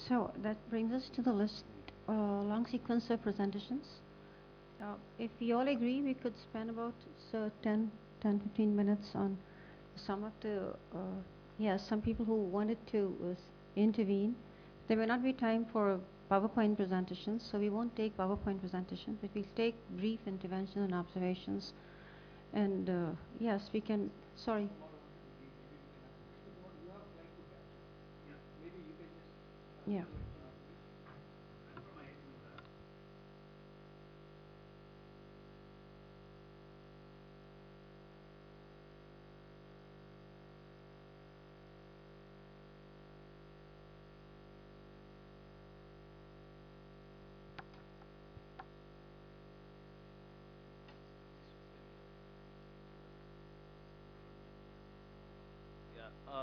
So that brings us to the list, long sequence of presentations. If we all agree, we could spend about 10, 15 minutes on some of the, some people who wanted to intervene. There may not be time for PowerPoint presentations, so we won't take PowerPoint presentations, but we'll take brief intervention and observations. And yes, we can, sorry. Yeah. Yeah.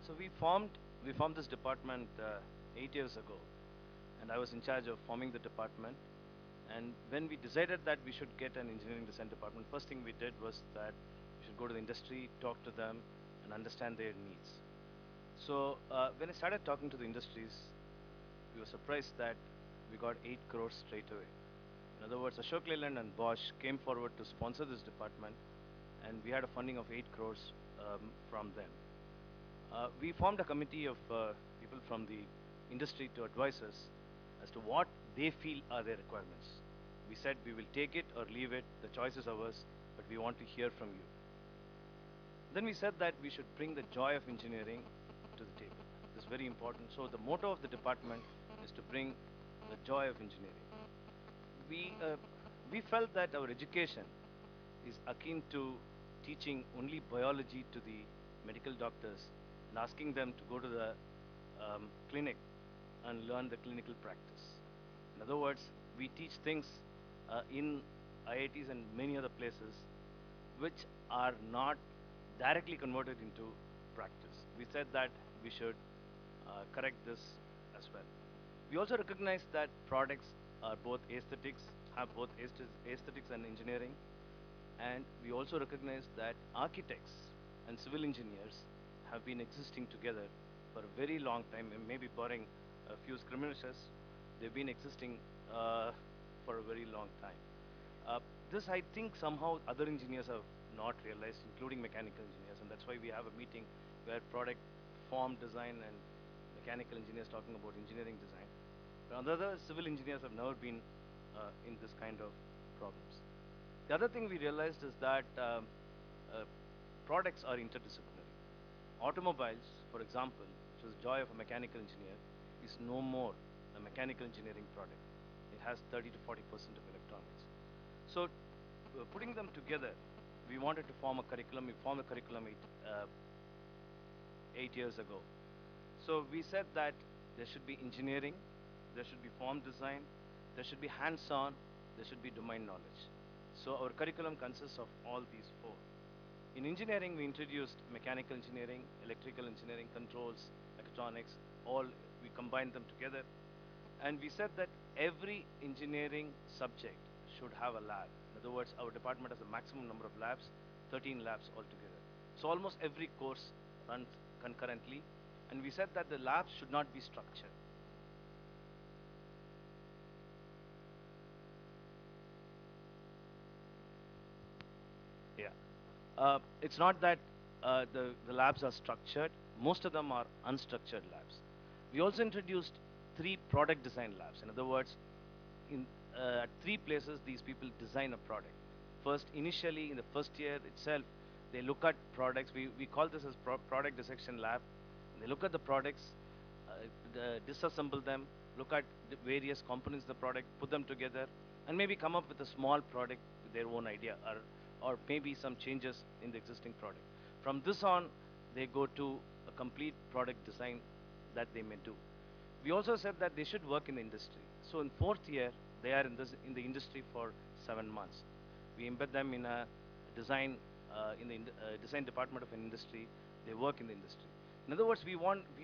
So we formed this department 8 years ago, and I was in charge of forming the department. And when we decided that we should get an engineering design department, first thing we did was that we should go to the industry, talk to them, and understand their needs. So when I started talking to the industries, we were surprised that we got 8 crores straight away. In other words, Ashok Leyland and Bosch came forward to sponsor this department, and we had a funding of 8 crores from them. We formed a committee of people from the industry to advise us as to what they feel are their requirements. We said we will take it or leave it, the choice is ours, but we want to hear from you. Then we said that we should bring the joy of engineering to the table. This is very important. So the motto of the department is to bring the joy of engineering. We felt that our education is akin to teaching only biology to the medical doctors and asking them to go to the clinic and learn the clinical practice. In other words, we teach things in IITs and many other places which are not directly converted into practice. We said that we should correct this as well. We also recognize that products are both aesthetics, have both aesthetics and engineering, and we also recognize that architects and civil engineers have been existing together for a very long time, and maybe barring a few skirmishes, they've been existing for a very long time. Uh, this, I think, somehow other engineers have not realized, including mechanical engineers, and that's why we have a meeting where product form design and mechanical engineers talking about engineering design. But other civil engineers have never been in this kind of problems. The other thing we realized is that uh, products are interdisciplinary. Automobiles, for example, which was the joy of a mechanical engineer, is no more a mechanical engineering product. It has 30 to 40% of electronics. So, putting them together, we wanted to form a curriculum. We formed a curriculum 8 years ago. So we said that there should be engineering, there should be form design, there should be hands-on, there should be domain knowledge. So our curriculum consists of all these four. In engineering, we introduced mechanical engineering, electrical engineering, controls, electronics, all we combined them together. And we said that every engineering subject should have a lab. In other words, our department has a maximum number of labs, 13 labs altogether. So almost every course runs concurrently. And we said that the labs should not be structured. Yeah. It's not that the labs are structured. Most of them are unstructured labs. We also introduced 3 product design labs. In other words, in at 3 places, these people design a product. First, initially, in the first year itself, they look at products. We call this as product dissection lab. They look at the products, disassemble them, look at the various components of the product, put them together, and maybe come up with a small product with their own idea, or maybe some changes in the existing product. From this on, they go to a complete product design that they may do. We also said that they should work in the industry. So in fourth year, they are in the industry for 7 months. We embed them in a design design department of an industry. They work in the industry. In other words, we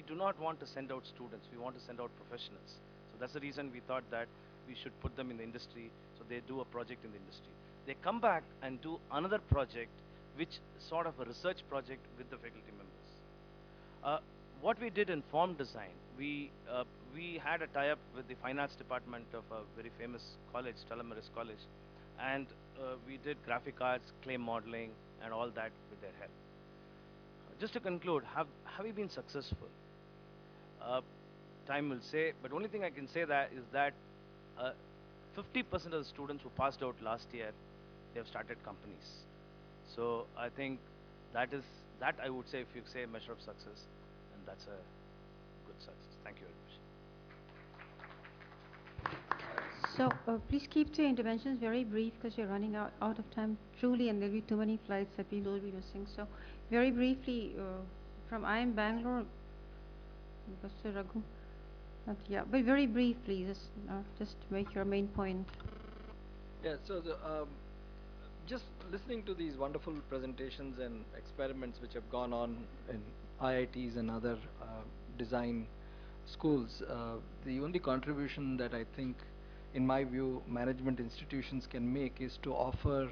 do not want to send out students. We want to send out professionals. So that's the reason we thought that we should put them in the industry. So they do a project in the industry. They come back and do another project, which sort of a research project with the faculty members. Uh, what we did in form design, we had a tie-up with the finance department of a very famous college, Telemaris College, and we did graphic arts, clay modeling, and all that with their help. Just to conclude, have we been successful? Uh, Time will say, but only thing I can say that is that 50% of the students who passed out last year, they have started companies. So I think that is that I would say, if you say a measure of success, and that's a good success. Thank you very much. So please keep the interventions very brief because you're running out of time truly, and there'll be too many flights that people will be missing. So very briefly, from I am Bangalore, Mr. Raghu. Yeah, but very brief, please. Just make your main point. Yeah, so just listening to these wonderful presentations and experiments which have gone on in IITs and other design schools, the only contribution that I think, in my view, management institutions can make is to offer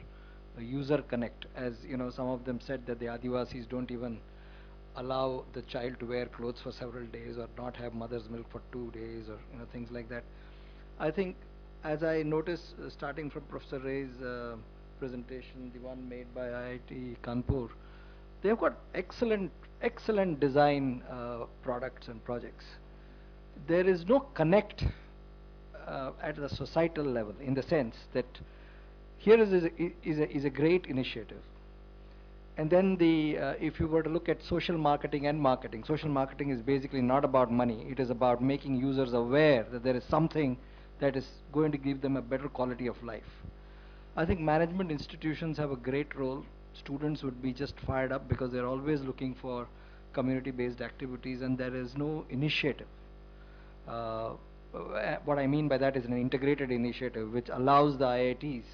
a user connect. As you know, some of them said that the Adivasis don't even allow the child to wear clothes for several days, or not have mother's milk for 2 days, or things like that. I think, as I noticed, starting from Professor Ray's presentation, the one made by IIT Kanpur, they've got excellent design products and projects. There is no connect at the societal level, in the sense that here is a great initiative. And then if you were to look at social marketing is basically not about money. It is about making users aware that there is something that is going to give them a better quality of life. I think management institutions have a great role. Students would be just fired up because they're always looking for community-based activities, and there is no initiative. What I mean by that is an integrated initiative which allows the IITs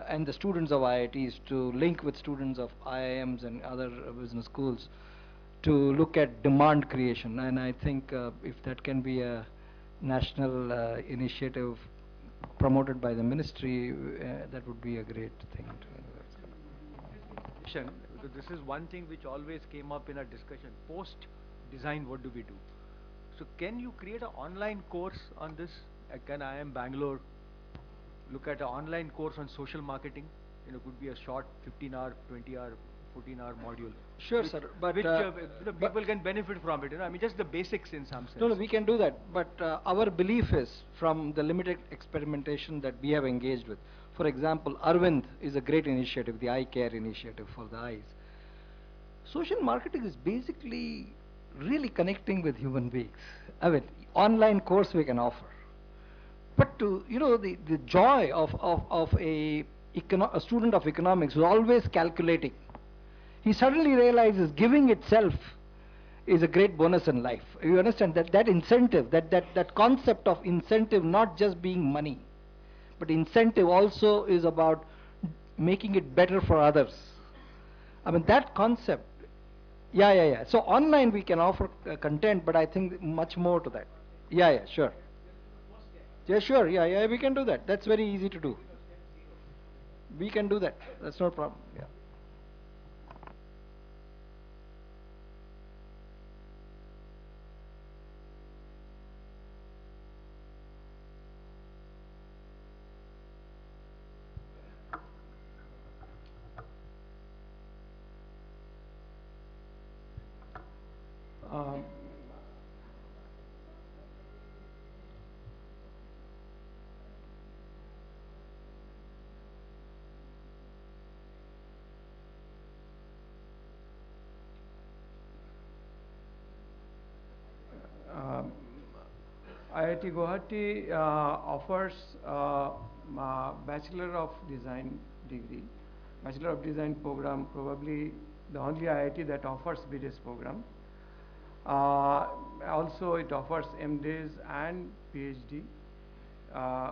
and the students of IITs to link with students of IIMs and other business schools to look at demand creation. And I think if that can be a national initiative promoted by the ministry, that would be a great thing. Because this is one thing which always came up in our discussion. Post design, what do we do? So can you create an online course on this? Can I am Bangalore look at an online course on social marketing? Could be a short 15-hour, 20-hour, 14-hour module. Sure, sir. But which people can benefit from it. I mean, just the basics in some sense. No, we can do that. But our belief is, from the limited experimentation that we have engaged with, for example, Arvind is a great initiative, the eye care initiative for the eyes. Social marketing is basically really connecting with human beings. I mean, online course we can offer. But to, the joy of a student of economics who's always calculating, he suddenly realizes giving itself is a great bonus in life. You understand that incentive, that concept of incentive not just being money, but incentive also is about making it better for others. I mean, that concept, yeah. So online we can offer content, but I think much more to that. Yeah, sure. Yeah, sure, yeah, we can do that. That's very easy to do. We can do that. That's no problem, yeah. IIT Guwahati offers Bachelor of Design degree, Bachelor of Design program, probably the only IIT that offers BDS program. Also it offers MDes and PhD.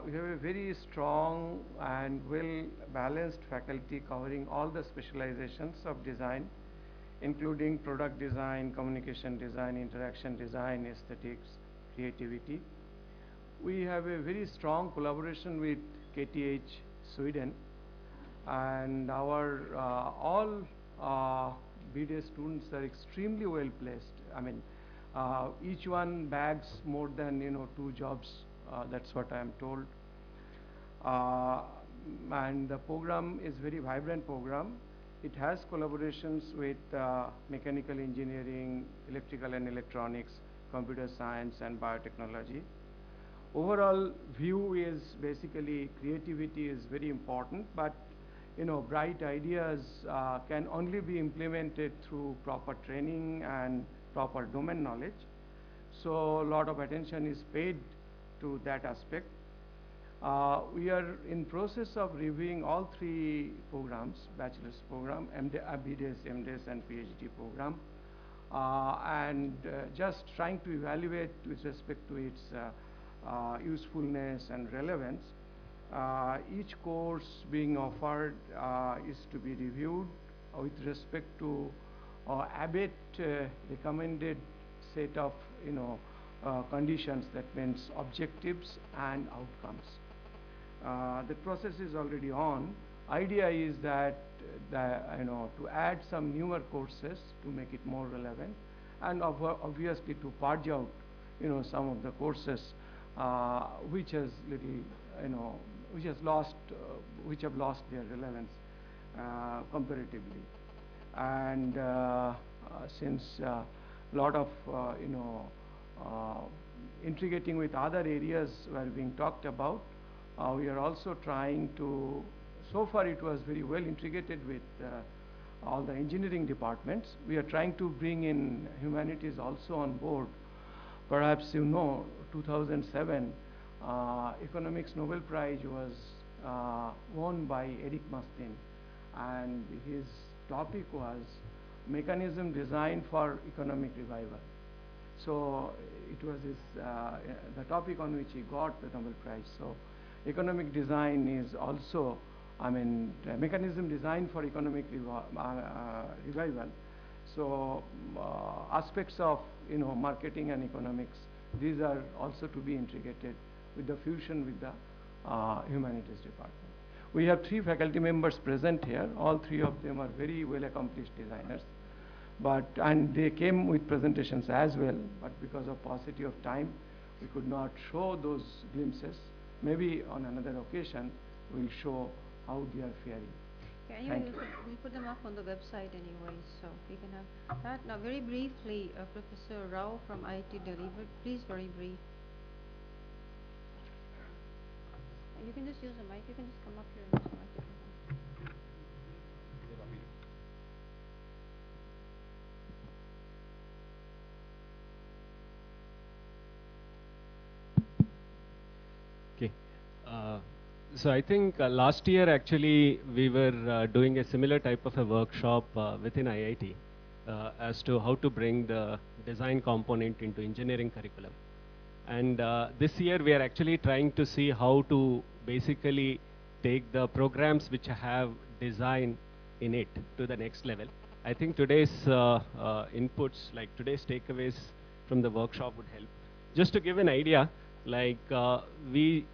We have a very strong and well balanced faculty covering all the specializations of design, including product design, communication design, interaction design, aesthetics, creativity. We have a very strong collaboration with KTH Sweden, and our all BDS students are extremely well placed. I mean, Each one bags more than 2 jobs. That's what I am told. Uh, and the program is very vibrant program. It has collaborations with mechanical engineering, electrical and electronics, computer science and biotechnology. Overall view is basically creativity is very important, but bright ideas can only be implemented through proper training and proper domain knowledge. So a lot of attention is paid to that aspect. We are in process of reviewing all 3 programs, bachelor's program, BDS, MDS and PhD program, and just trying to evaluate with respect to its usefulness and relevance. Each course being offered is to be reviewed with respect to ABET recommended set of conditions, that means objectives and outcomes. The process is already on. Idea is that to add some newer courses to make it more relevant, and obviously to purge out some of the courses which has little which have lost their relevance comparatively. And since a lot of integrating with other areas were being talked about, we are also trying to, so far it was very well integrated with all the engineering departments. We are trying to bring in humanities also on board. Perhaps 2007 Economics Nobel Prize was won by Eric Mastin, and his topic was mechanism design for economic revival. So it was the topic on which he got the Nobel Prize. So economic design is also, the mechanism design for economic revival. So aspects of marketing and economics, these are also to be integrated with the fusion with the humanities department. We have 3 faculty members present here. All 3 of them are very well accomplished designers, and they came with presentations as well, but because of paucity of time we could not show those glimpses. Maybe on another occasion we'll show how they are faring. Yeah, anyway, we'll put them up on the website anyway, so we can have that. Now, very briefly, Professor Rao from IIT Delhi, but please very brief. You can just use the mic. You can just come up here and use the microphone. Okay. So I think last year actually we were doing a similar type of a workshop within IIT as to how to bring the design component into engineering curriculum. And this year we are actually trying to see how to basically take the programs which have design in it to the next level. I think today's inputs, like today's takeaways from the workshop would help. Just to give an idea, like we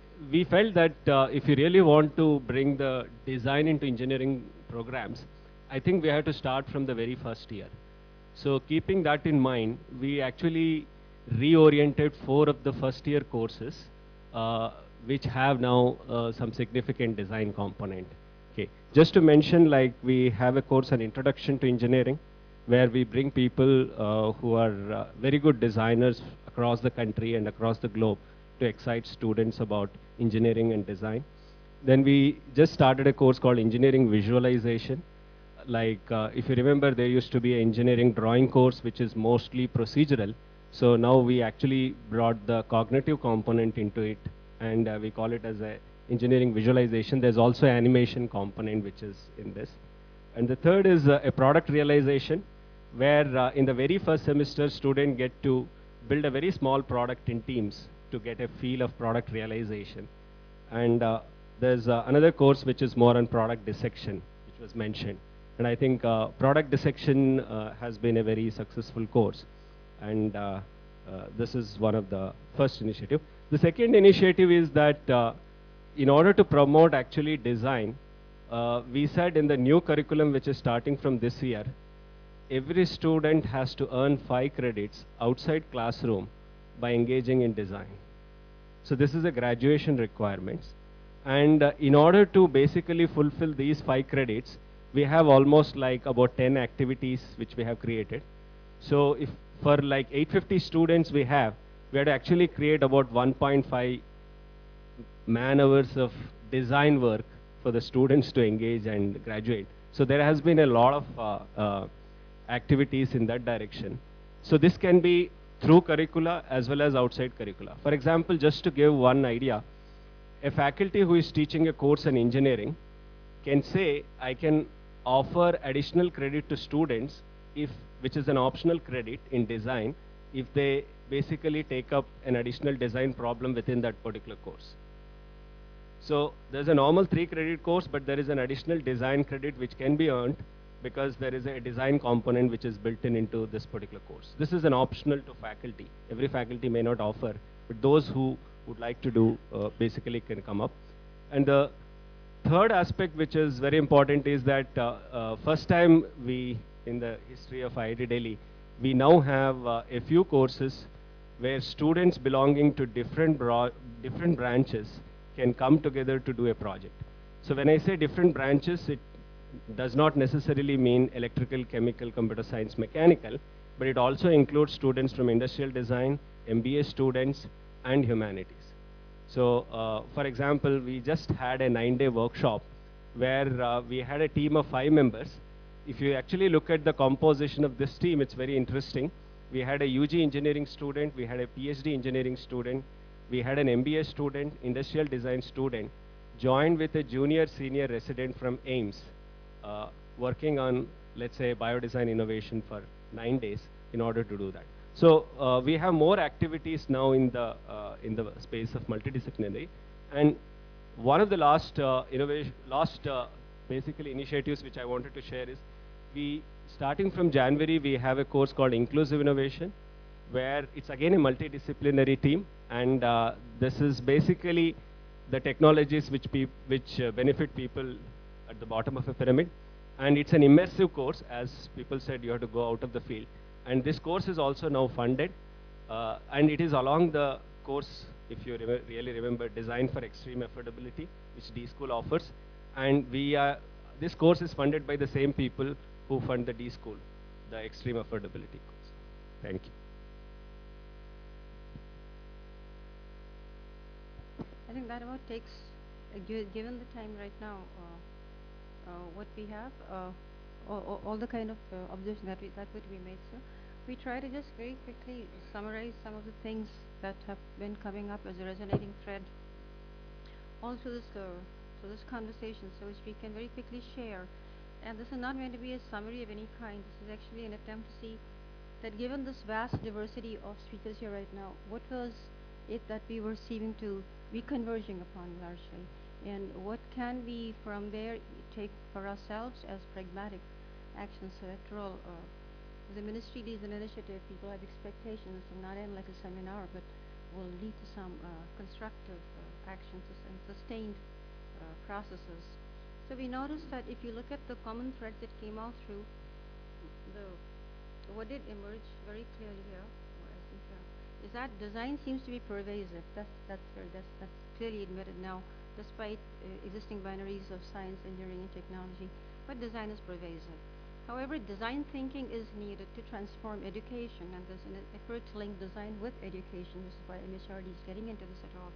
felt that if you really want to bring the design into engineering programs, I think we have to start from the very first year. So keeping that in mind, we actually reoriented 4 of the first year courses which have now some significant design component. Okay. Just to mention, like we have a course on Introduction to Engineering, where we bring people who are very good designers across the country and across the globe to excite students about engineering and design. Then we just started a course called Engineering Visualization. Like if you remember, there used to be an engineering drawing course which is mostly procedural. So now we actually brought the cognitive component into it, and we call it as a engineering visualization. There's also an animation component which is in this. And the third is a product realization, where in the very first semester, students get to build a very small product in teams to get a feel of product realization. And there's another course which is more on product dissection, which was mentioned. And I think product dissection has been a very successful course. And this is one of the first initiative. The second initiative is that in order to promote actually design, we said in the new curriculum which is starting from this year, every student has to earn 5 credits outside classroom by engaging in design. So this is a graduation requirements. And in order to basically fulfill these 5 credits, we have almost like about 10 activities which we have created. So if for like 850 students we have to actually create about 1.5 man hours of design work for the students to engage and graduate. So there has been a lot of activities in that direction. So this can be through curricula as well as outside curricula. For example, just to give one idea, a faculty who is teaching a course in engineering can say, I can offer additional credit to students if, which is an optional credit in design, if they basically take up an additional design problem within that particular course. So there's a normal 3 credit course, but there is an additional design credit which can be earned because there is a design component which is built in into this particular course. This is an optional to faculty. Every faculty may not offer, but those who would like to do basically can come up. And the third aspect which is very important is that first time we, in the history of IIT Delhi, we now have a few courses where students belonging to different branches can come together to do a project. So when I say different branches, it does not necessarily mean electrical, chemical, computer science, mechanical, but it also includes students from industrial design, MBA students, and humanities. So for example, we just had a 9-day workshop where we had a team of 5 members. If you actually look at the composition of this team, it's very interesting. We had a UG engineering student, we had a PhD engineering student, we had an MBA student, industrial design student, joined with a junior senior resident from AIMS, working on, let's say, biodesign innovation for 9 days in order to do that. So we have more activities now in the space of multidisciplinary. And one of the last basically initiatives which I wanted to share is, starting from January, we have a course called Inclusive Innovation, where it's again a multidisciplinary team, and this is basically the technologies which benefit people at the bottom of a pyramid. And it's an immersive course. As people said, you have to go out of the field. And this course is also now funded, and it is along the course, if you really remember, Design for Extreme Affordability, which D School offers. And this course is funded by the same people who fund the D School, the Extreme Affordability course. Thank you. I think that about takes, given the time right now, what we have, all the kind of observations that would be made. So we try to just very quickly summarize some of the things that have been coming up as a resonating thread all through this conversation, so which we can very quickly share. And this is not meant to be a summary of any kind. This is actually an attempt to see that given this vast diversity of speakers here right now, what was it that we were seeming to be converging upon largely, and what can we from there take for ourselves as pragmatic actions. So after all, the ministry leads an initiative, people have expectations, and not end like a seminar, but will lead to some constructive actions and sustained processes. So we noticed that if you look at the common threads that came out through what did emerge very clearly here, I think, is that design seems to be pervasive. That's clearly admitted now, despite existing binaries of science, engineering, and technology. But design is pervasive. However, design thinking is needed to transform education, and there's an effort to link design with education. This is why MHRD is getting into this at all,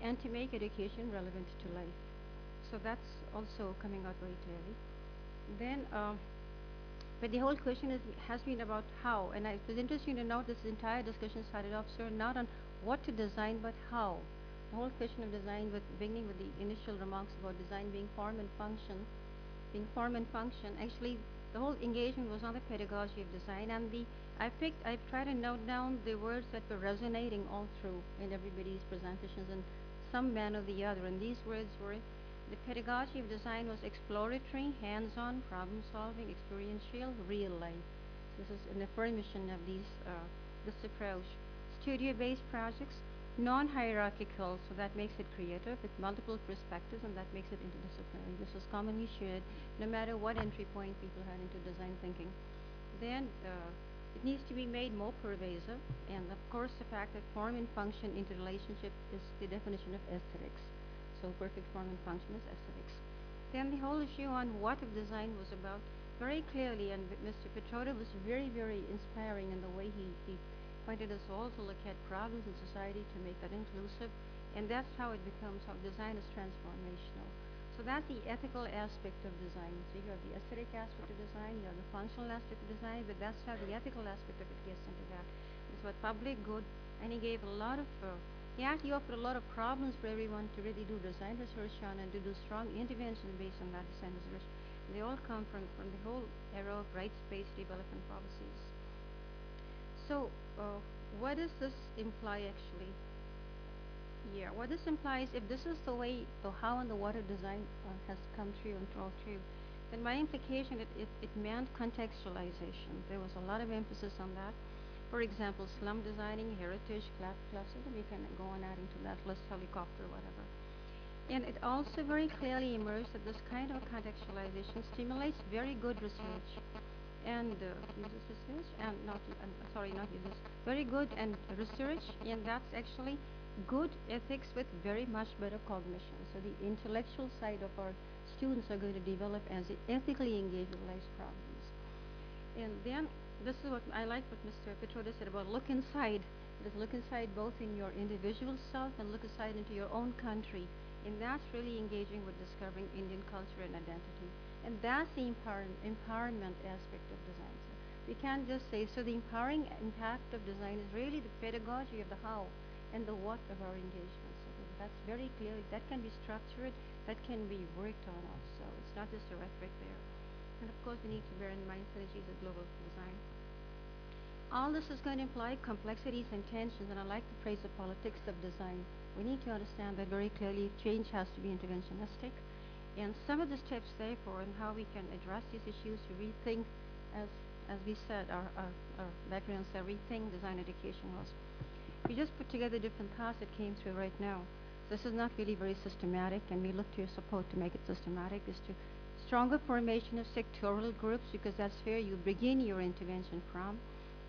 and to make education relevant to life. So that's also coming out very clearly. Then, but the whole question has been about how, and it was interesting to note this entire discussion started off, sir, not on what to design, but how. The whole question of design, beginning with the initial remarks about design being form and function, actually the whole engagement was on the pedagogy of design, and I've tried to note down the words that were resonating all through in everybody's presentations in some manner or the other, and these words were: the pedagogy of design was exploratory, hands-on, problem-solving, experiential, real life. This is an affirmation of this approach. Studio-based projects, non-hierarchical, so that makes it creative, with multiple perspectives, and that makes it interdisciplinary. This was commonly shared no matter what entry point people had into design thinking. then it needs to be made more pervasive, and of course the fact that form and function interrelationship is the definition of aesthetics. So perfect form and function is aesthetics. Then the whole issue on what of design was about very clearly, and Mr. Petroda was very, very inspiring in the way he pointed us all to look at problems in society to make that inclusive, and that's how it becomes, how design is transformational. So that's the ethical aspect of design. So you have the aesthetic aspect of design, you have the functional aspect of design, but that's how the ethical aspect of it gets into that. It's what public good, and he gave a lot of, he actually offered a lot of problems for everyone to really do design research on and to do strong interventions based on that design research. They all come from the whole era of rights-based development policies. So, what does this imply actually? Yeah, what this implies, if this is the way, or how and the water design has come through and through through, then my implication it meant contextualization. There was a lot of emphasis on that. For example, slum designing, heritage, clusters, and we can go on adding to that list, helicopter, whatever. And it also very clearly emerged that this kind of contextualization stimulates very good research and uses research and not sorry not uses very good and research, and that's actually good ethics with very much better cognition. So the intellectual side of our students are going to develop as they ethically engage with life's problems. And then this is what I like what Mr. Petroda said about look inside. It is look inside both in your individual self and look inside into your own country. And that's really engaging with discovering Indian culture and identity. And that's the empowerment aspect of design. So we can't just say, so the empowering impact of design is really the pedagogy of the how and the what of our engagement. So that's very clear. That can be structured, that can be worked on also. It's not just a rhetoric there. And of course, we need to bear in mind synergies of global design. All this is going to imply complexities and tensions, and I like the phrase the politics of design. We need to understand that very clearly change has to be interventionistic. And some of the steps, therefore, and how we can address these issues to rethink, as we said, our background said, rethink design education was. We just put together different thoughts that came through right now. This is not really very systematic, and we look to your support to make it systematic, is to stronger formation of sectoral groups, because that's where you begin your intervention from,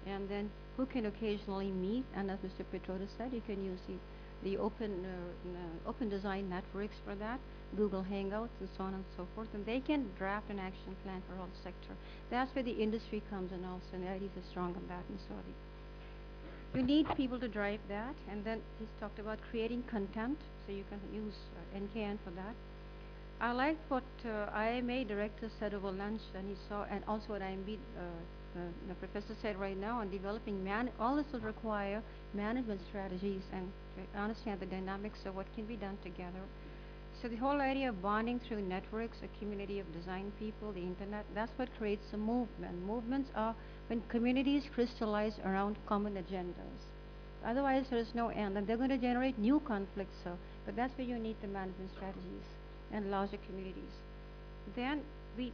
and then who can occasionally meet, and as Mr. Petroda said, you can use the open design networks for that, Google Hangouts and so on and so forth, and they can draft an action plan for all sector. That's where the industry comes in also, and the ideas are strong on that in Saudi. You need people to drive that, and then he's talked about creating content, so you can use NKN for that. I liked what IMA director said over lunch, and he saw, and also what IMB the professor said right now on developing all this will require management strategies and to understand the dynamics of what can be done together. So the whole idea of bonding through networks, a community of design people, the internet, that's what creates a movement. Movements are when communities crystallize around common agendas. Otherwise, there is no end, and they're going to generate new conflicts. So, but that's where you need the management strategies and larger communities. Then we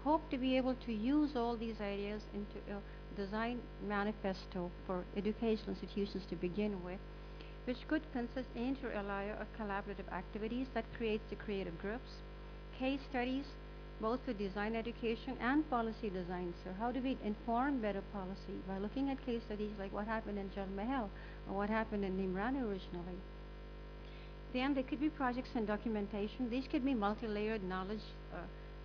hope to be able to use all these ideas into a design manifesto for educational institutions to begin with, which could consist inter alia or collaborative activities that creates the creative groups, case studies, both for design education and policy design. So how do we inform better policy? By looking at case studies like what happened in Jal Mahal or what happened in Nimran originally. Then there could be projects and documentation. These could be multi-layered knowledge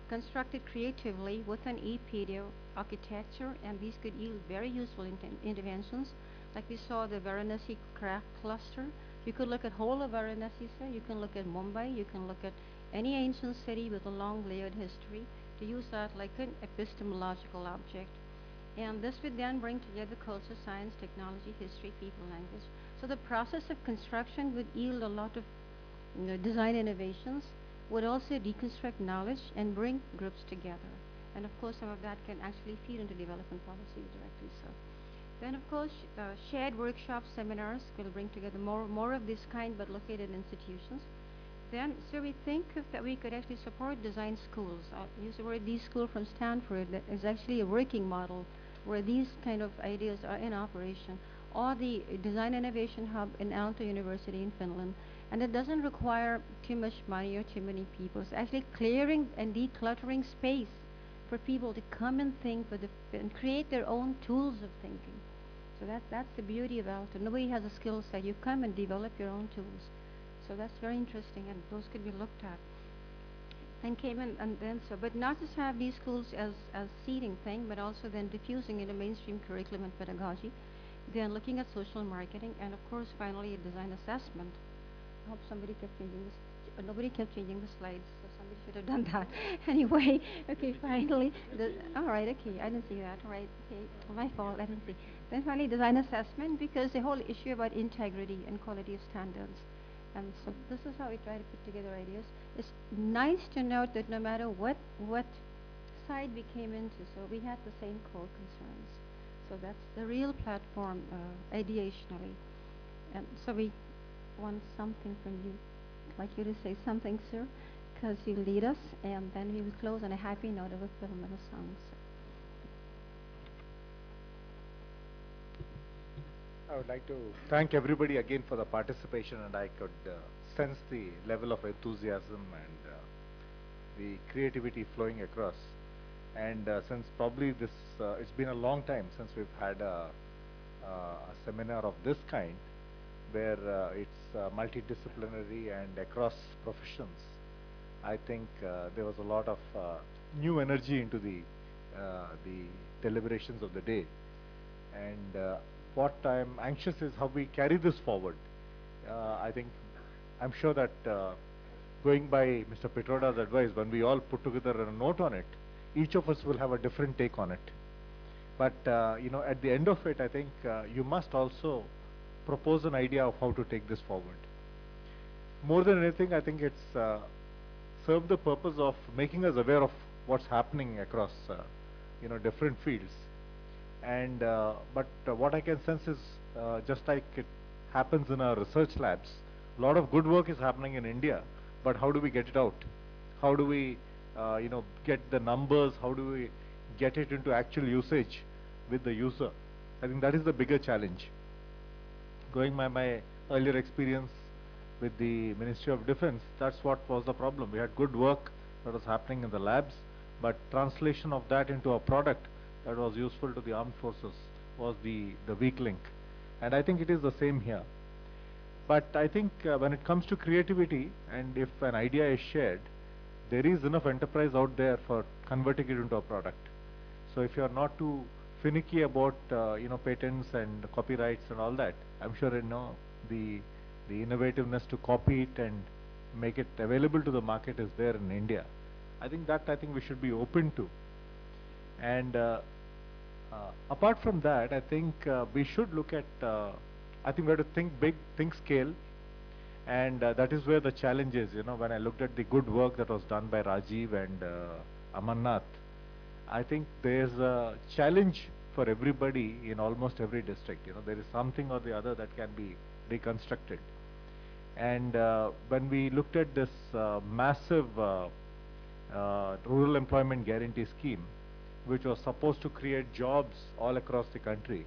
constructed creatively with an e-pedia architecture, and these could yield very useful interventions. Like we saw the Varanasi craft cluster. You could look at whole of Varanasi, sir. You can look at Mumbai. You can look at any ancient city with a long layered history to use that like an epistemological object. And this would then bring together culture, science, technology, history, people, language. So the process of construction would yield a lot of design innovations, would also deconstruct knowledge and bring groups together. And of course, some of that can actually feed into development policy directly. So, then of course, shared workshops, seminars will bring together more of this kind, but located in institutions. Then, so we think that we could actually support design schools. I use the word D school from Stanford. That is actually a working model where these kind of ideas are in operation. Or the Design Innovation Hub in Aalto University in Finland. And it doesn't require too much money or too many people. It's actually clearing and decluttering space for for people to come and think and create their own tools of thinking. So that's the beauty of Alto. Nobody has a skill set. You come and develop your own tools. So that's very interesting, and those could be looked at. And came in, and then so, but not just have these schools as seeding thing, but also then diffusing into mainstream curriculum and pedagogy, then looking at social marketing, and of course finally a design assessment. I hope somebody kept changing this. Nobody kept changing the slides, so somebody should have done that. Anyway, okay, finally, all right, okay, I didn't see that. All right, okay, my fault, I didn't see. Then finally, design assessment, because the whole issue about integrity and quality of standards. And so this is how we try to put together ideas. It's nice to note that no matter what side we came into, so we had the same core concerns. So that's the real platform, ideationally. And so we want something from you. I'd like you to say something, sir, because you lead us, and then we will close on a happy note of a film and a song. I would like to thank everybody again for the participation, and I could sense the level of enthusiasm and the creativity flowing across. And since probably this, it's been a long time since we've had a seminar of this kind, where it's multidisciplinary and across professions. I think there was a lot of new energy into the deliberations of the day. And what I'm anxious is how we carry this forward. I'm sure that going by Mr. Petroda's advice, when we all put together a note on it, each of us will have a different take on it. But at the end of it, I think you must also propose an idea of how to take this forward. More than anything, I think it's served the purpose of making us aware of what's happening across different fields. And but what I can sense is just like it happens in our research labs, a lot of good work is happening in India, but how do we get it out? How do we get the numbers? How do we get it into actual usage with the user? I think that is the bigger challenge. Going by my earlier experience with the Ministry of Defense, that's what was the problem. We had good work that was happening in the labs, but translation of that into a product that was useful to the armed forces was the weak link. And I think it is the same here. But I think when it comes to creativity, and if an idea is shared, there is enough enterprise out there for converting it into a product. So if you are not too finicky about patents and copyrights and all that, I'm sure the innovativeness to copy it and make it available to the market is there in India. I think we should be open to. And apart from that, I think we should look at, I think we have to think big, think scale, and that is where the challenge is. When I looked at the good work that was done by Rajiv and Amarnath, I think there's a challenge for everybody in almost every district. There is something or the other that can be reconstructed. And when we looked at this massive rural employment guarantee scheme, which was supposed to create jobs all across the country,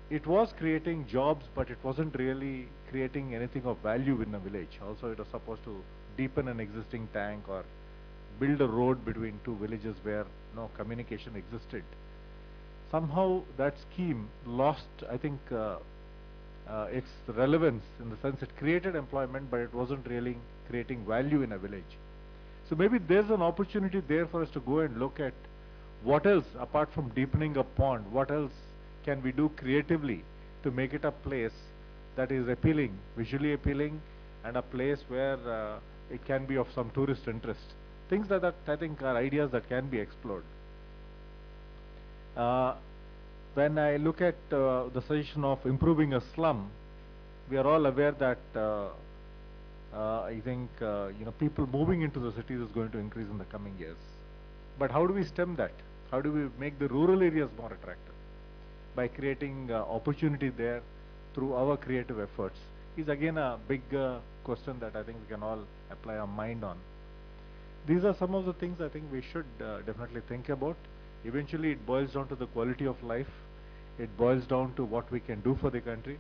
it was creating jobs, but it wasn't really creating anything of value in a village. Also, it was supposed to deepen an existing tank or build a road between two villages where no communication existed. Somehow that scheme lost, I think, its relevance, in the sense it created employment, but it wasn't really creating value in a village. So maybe there's an opportunity there for us to go and look at what else, apart from deepening a pond, what else can we do creatively to make it a place that is appealing, visually appealing, and a place where it can be of some tourist interest. Things like that, I think, are ideas that can be explored. When I look at the suggestion of improving a slum, we are all aware that I think people moving into the cities is going to increase in the coming years. But how do we stem that? How do we make the rural areas more attractive? By creating opportunity there through our creative efforts is again a big question that I think we can all apply our mind on. These are some of the things I think we should definitely think about. Eventually it boils down to the quality of life. It boils down to what we can do for the country.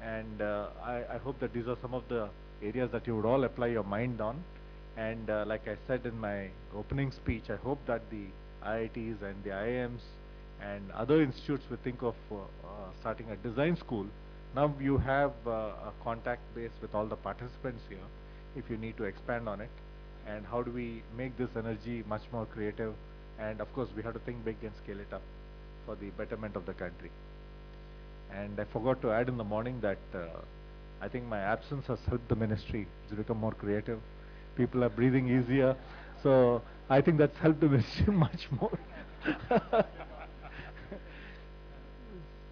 And I hope that these are some of the areas that you would all apply your mind on. And like I said in my opening speech, I hope that the IITs and the IIMs and other institutes will think of starting a design school. Now you have a contact base with all the participants here, if you need to expand on it. And how do we make this energy much more creative? And of course, we have to think big and scale it up for the betterment of the country. And I forgot to add in the morning that I think my absence has helped the ministry to become more creative. People are breathing easier. So I think that's helped the ministry much more.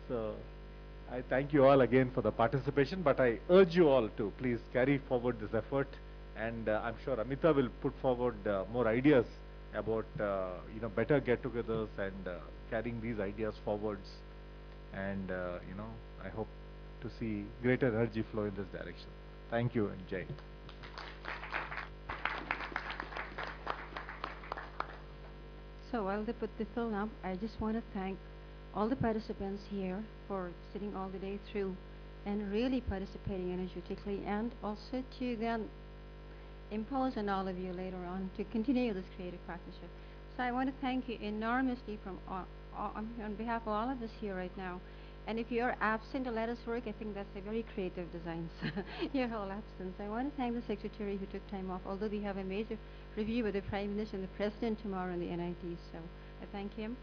So I thank you all again for the participation, but I urge you all to please carry forward this effort. And I'm sure Amita will put forward more ideas about better get-togethers and carrying these ideas forwards. And I hope to see greater energy flow in this direction. Thank you and Jai. So while they put the film up, I just want to thank all the participants here for sitting all the day through and really participating energetically, and also to then impose on all of you later on to continue this creative partnership. So I want to thank you enormously from on behalf of all of us here right now. And if you're absent to let us work, I think that's a very creative design. Your whole absence. I want to thank the secretary who took time off, although we have a major review with the Prime Minister and the President tomorrow in the NIT, so I thank him.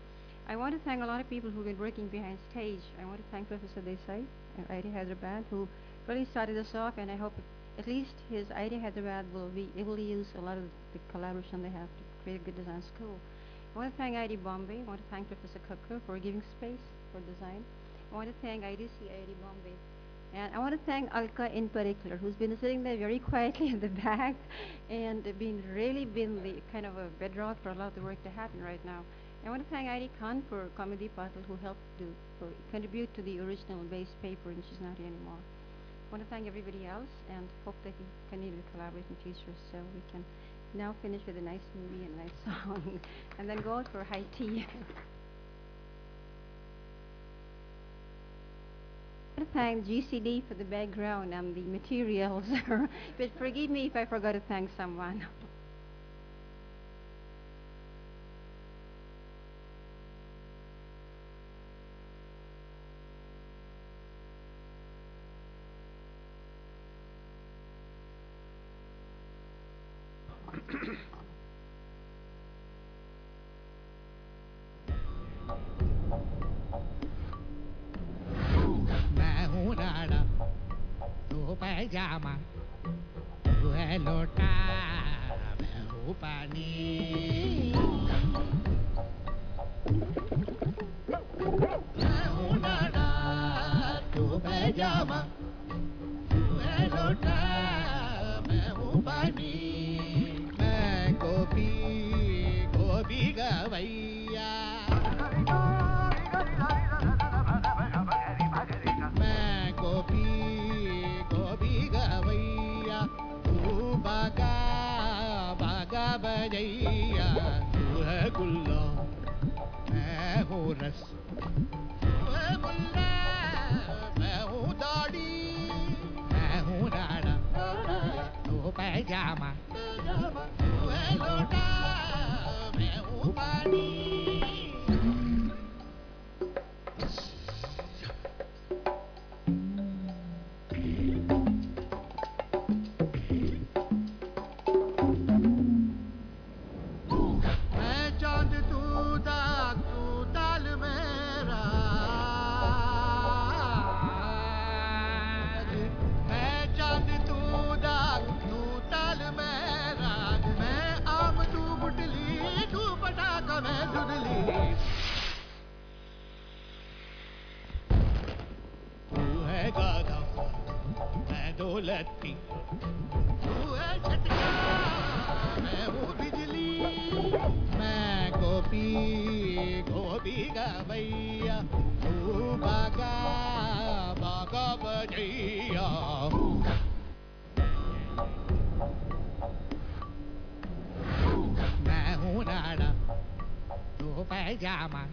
I want to thank a lot of people who've been working behind stage. I want to thank Professor Desai at IIT Hyderabad, who really started us off, and I hope at least his IIT Hyderabad will be able to use a lot of the collaboration they have to create a good design school. I want to thank IIT Bombay. I want to thank Professor Kakkar for giving space for design. I want to thank IDC, IIT Bombay. And I want to thank Alka in particular, who's been sitting there very quietly in the back and really been the kind of a bedrock for a lot of the work to happen right now. I want to thank IIT Kanpur, Kamadi Patil, who helped contribute to the original base paper, and she's not here anymore. I want to thank everybody else and hope that we continue to collaborate in the future, so we can now finish with a nice movie and a nice song and then go out for high tea. I want to thank GCD for the background and the materials, but forgive me if I forgot to thank someone. मैं हूँ राणा तू पैजामा तू है लोटा मैं हूँ पानी मैं हूँ राणा तू पैजामा तू है लोटा मैं हूँ पानी मैं गोपी गोपी गवैया मैं गोपी गोपी गवैया तू बागा बागा बजैया तू है गुल्ला मैं हूँ रस तू है मुल्ला मैं हूँ दाढ़ी मैं हूँ राणा तू पैजामा तू है लोटा मैं हूँ पानी दौलती तू है झटका मैं हूँ बिजली मैं गोपी गोपी गवैया तू बागा बागा बजैया मैं हूँ राणा तू पैजामा